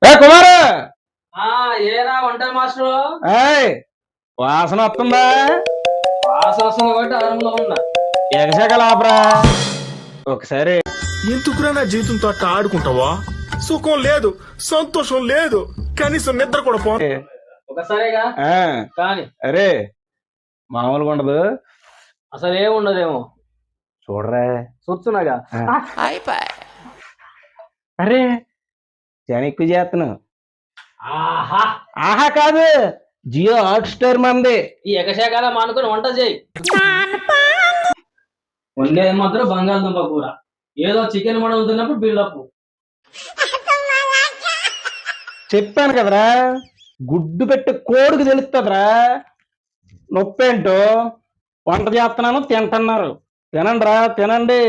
ఏ కుమారు ఏరా వంట మాస్టర్ ఏయ్ వాసన వస్తుందా? వాసన వస్తుంది కాబట్టి ఆరంభంలో ఉన్నా. ఎగసగల ఆపరా ఒకసారి. ఎందుకురా నా జీవితంతో అట్లా ఆడుకుంటావా? సుఖం లేదు, సంతోషం లేదు, కనీసం నిద్ర కూడా పో. ఒకసారిగా ఆ, కానీ అరే మామూలుగా ఉండదు. అసలు ఏముండదేమో చూడరా. చూస్తున్నాగా. అరే చాలా ఎక్కువ చేస్తున్నావు. ఆహా ఆహా కాదు, జియో హాట్ స్టార్ మంది. ఈ ఎగశాకాల మానుకొని వంట చేయి. వండేది మాత్రం బంగాళదుంప కూర. ఏదో చికెన్ మనం తిన్నప్పుడు బిల్డప్. చెప్పాను కదరా, గుడ్డు పెట్టి కోడికి తెలుస్తుందిరా నొప్పేంటో. వంట చేస్తున్నాను తింటున్నారు. తినండి రా, తినండి.